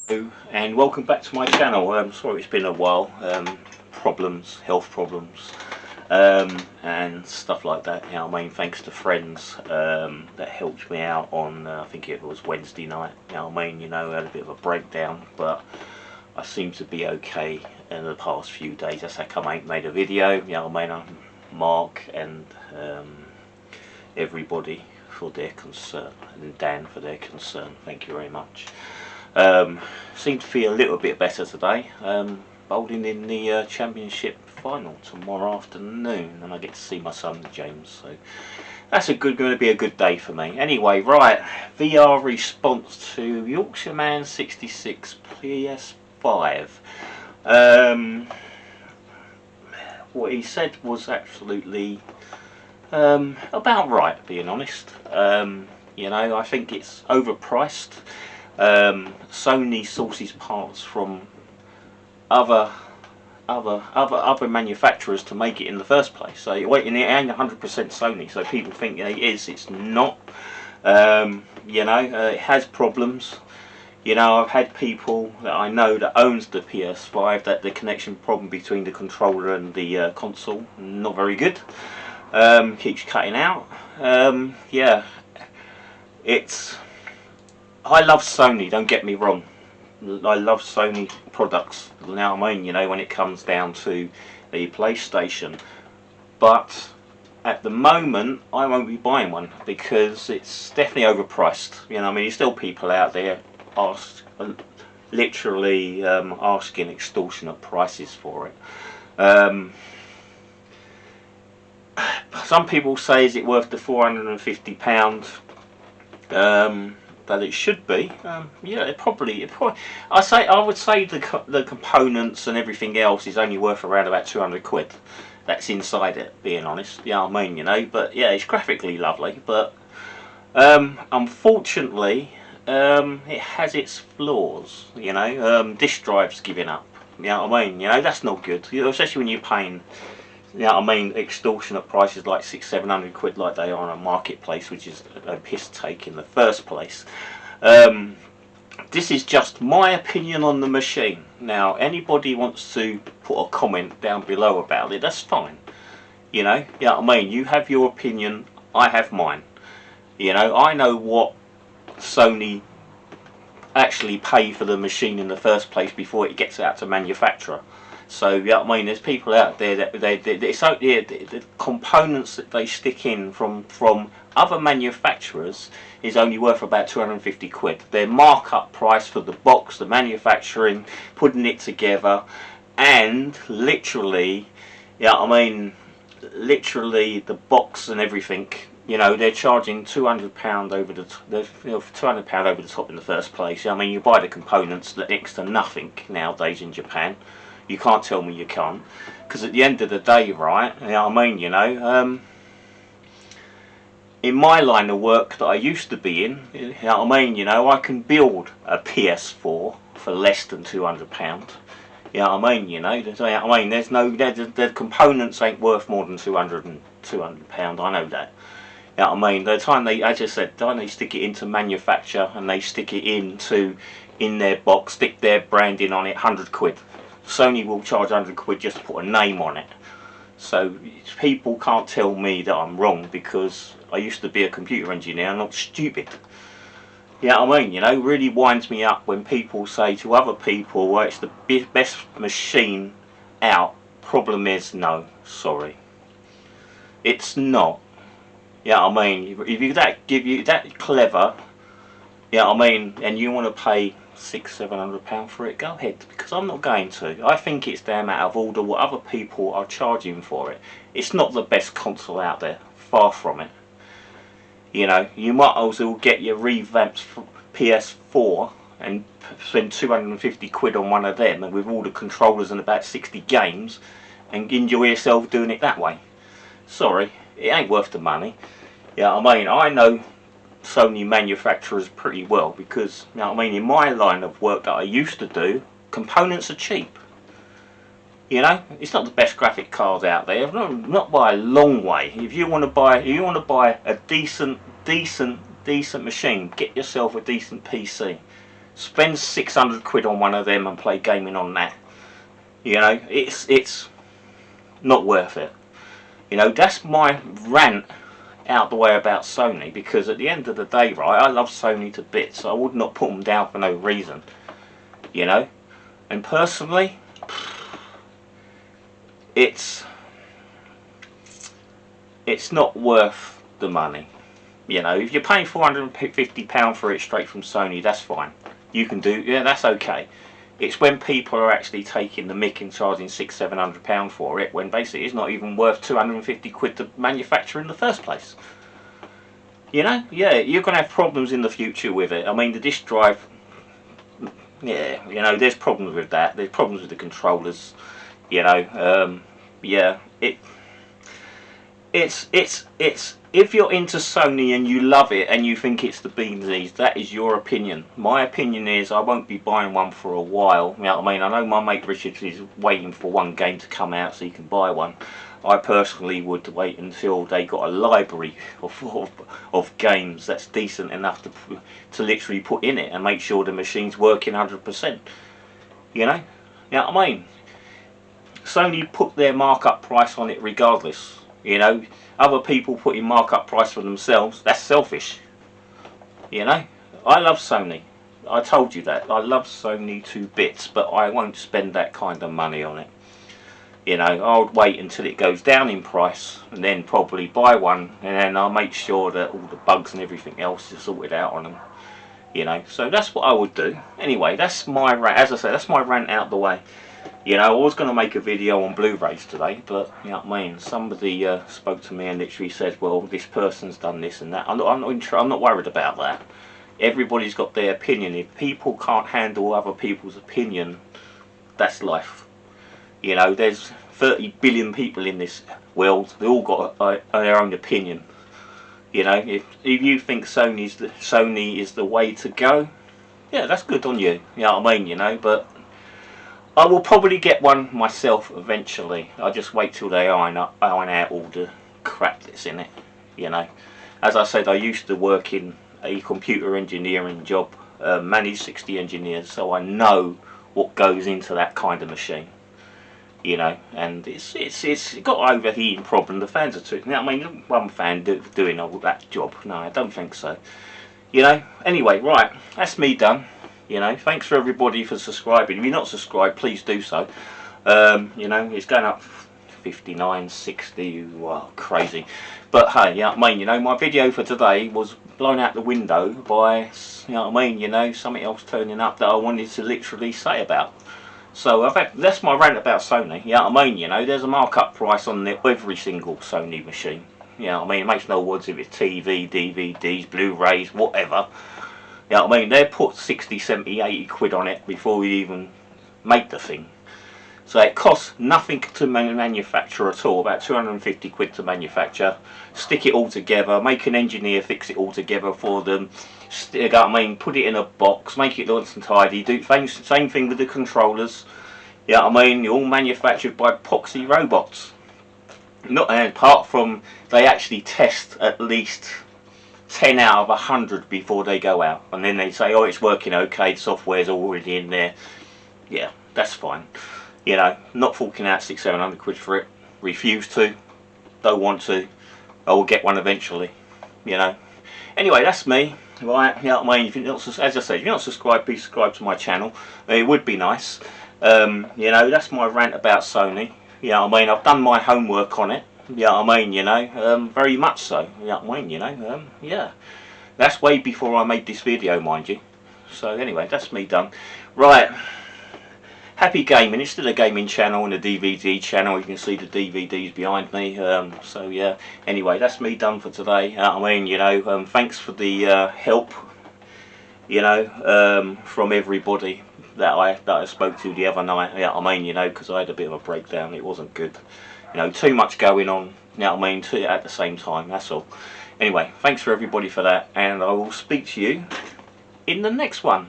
Hello and welcome back to my channel. Sorry it's been a while. Health problems, and stuff like that. Thanks to friends that helped me out on. I think it was Wednesday night. I had a bit of a breakdown, but I seem to be okay in the past few days. That's how come I ain't made a video. Mark and everybody for their concern, and Dan for their concern. Thank you very much. Seem to feel a little bit better today. Bowling in the championship final tomorrow afternoon, and I get to see my son James, so that's going to be a good day for me. Anyway, right, VR response to Yorkshire Man 66 PS5. What he said was absolutely about right, being honest. I think it's overpriced. Sony sources parts from other manufacturers to make it in the first place. So you're waiting, it ain't 100% Sony. So people think it is. It's not. It has problems. I've had people that I know that owns the PS5 that the connection problem between the controller and the console not very good. Keeps cutting out. I love Sony, don't get me wrong. I love Sony products, when it comes down to the PlayStation. But at the moment, I won't be buying one because it's definitely overpriced. There's still people out there literally asking extortionate prices for it. Some people say, is it worth the £450? That it should be. It probably. I would say the components and everything else is only worth around about 200 quid. That's inside it, being honest. But yeah, it's graphically lovely. But unfortunately, it has its flaws. Disk drive's giving up. That's not good. Especially when you're paying. Extortionate prices like 600-700 quid like they are on a marketplace, which is a piss take in the first place. This is just my opinion on the machine. Now, anybody wants to put a comment down below about it, that's fine. You have your opinion, I have mine. I know what Sony actually pay for the machine in the first place before it gets out to manufacturer. So there's people out there that the components that they stick in from other manufacturers is only worth about 250 quid. Their markup price for the box, the manufacturing, putting it together, and literally, literally the box and everything. They're charging £200 over the £200 over the top in the first place. You buy the components next to nothing nowadays in Japan. You can't tell me you can't, because at the end of the day, right? In my line of work that I used to be in, I can build a PS4 for less than £200. There's no, the components ain't worth more than £200. I know that. The time they, as I said, time they stick it into manufacture and they stick it in their box, stick their branding on it, 100 quid. Sony will charge 100 quid just to put a name on it. So people can't tell me that I'm wrong, because I used to be a computer engineer. I'm not stupid. Really winds me up when people say to other people, well, it's the best machine out. Problem is, no, sorry, it's not. If you that clever, and you want to pay £600-700 for it, go ahead, because I'm not going to. I think it's damn out of order what other people are charging for it. It's not the best console out there, far from it. You might as well get your revamped PS4 and spend 250 quid on one of them, and with all the controllers and about 60 games, and enjoy yourself doing it that way. Sorry, it ain't worth the money. I know Sony manufacturers pretty well, because in my line of work that I used to do, components are cheap. It's not the best graphic cards out there, not by a long way. If you want to buy a decent machine, get yourself a decent PC. spend 600 quid on one of them and play gaming on that. You know, it's not worth it. You know, that's my rant out the way about Sony, because at the end of the day, right, I love Sony to bits. I would not put them down for no reason. You know, and personally, it's not worth the money. You know, if you're paying £450 for it straight from Sony, that's fine. You can do, yeah, that's okay. It's when people are actually taking the mick and charging £600–700 for it, when basically it's not even worth 250 quid to manufacture in the first place. You know, yeah, you're going to have problems in the future with it. I mean, the disk drive, yeah, you know, there's problems with that. There's problems with the controllers. You know, yeah, it's if you're into Sony and you love it and you think it's the bee's knees, that is your opinion. My opinion is I won't be buying one for a while. You know what I mean? I know my mate Richard is waiting for one game to come out so he can buy one. I personally would wait until they got a library of games that's decent enough to literally put in it and make sure the machine's working 100%. You know what I mean? Sony put their markup price on it regardless. You know, other people putting markup price for themselves, that's selfish. You know, I love Sony. I told you that. I love Sony to bits, but I won't spend that kind of money on it. You know, I'll wait until it goes down in price and then probably buy one, and then I'll make sure that all the bugs and everything else is sorted out on them. You know, so that's what I would do. Anyway, that's my rant. As I say, that's my rant out the way. You know, I was going to make a video on Blu-rays today, but you know what I mean. Somebody spoke to me and literally said, "Well, this person's done this and that." I'm not worried about that. Everybody's got their opinion. If people can't handle other people's opinion, that's life. You know, there's 30 billion people in this world. They all got their own opinion. You know, if you think Sony is the way to go, yeah, that's good on you. You know what I mean? You know, but I will probably get one myself eventually. I'll just wait till they iron out all the crap that's in it. You know, as I said, I used to work in a computer engineering job, manage 60 engineers, so I know what goes into that kind of machine. You know, and it's got an overheating problem. The fans are too. You know what I mean, one fan doing all that job. No, I don't think so. You know. Anyway, right, that's me done. You know, thanks for everybody for subscribing. If you're not subscribed, please do so. You know, it's going up 59, 60, wow, crazy. But hey, yeah, you know I mean, you know, my video for today was blown out the window by, you know what I mean, you know, something else turning up that I wanted to literally say about. So that's my rant about Sony. You know what I mean, you know, there's a markup price on every single Sony machine. You know what I mean, it makes no odds if it's TV, DVDs, Blu-rays, whatever. You know what I mean, they put 60, 70, 80 quid on it before we even make the thing. So it costs nothing to manufacture at all, about 250 quid to manufacture. Stick it all together, make an engineer fix it all together for them. You know what I mean, put it in a box, make it nice and tidy. Do same thing with the controllers. You know what I mean, they're all manufactured by epoxy robots. Not apart from they actually test at least 10 out of 100 before they go out, and then they say, oh, it's working okay, the software's already in there. Yeah, that's fine. You know, not forking out 600–700 quid for it. Refuse to, don't want to. I will get one eventually. You know. Anyway, that's me. Right, you know what I mean. If you're not, as I said, if you're not subscribed, please subscribe to my channel. It would be nice. You know, that's my rant about Sony. You know what I mean. I've done my homework on it. You know what I mean, you know, very much so. You know what I mean, you know, yeah. That's way before I made this video, mind you. So anyway, that's me done. Right. Happy gaming. It's still a gaming channel and a DVD channel. You can see the DVDs behind me. So yeah. Anyway, that's me done for today. You know what I mean, you know, thanks for the help. You know, from everybody that I spoke to the other night. You know what I mean, you know, because I had a bit of a breakdown. It wasn't good. You know, too much going on, you know what I mean, at the same time, that's all. Anyway, thanks for everybody for that, and I will speak to you in the next one.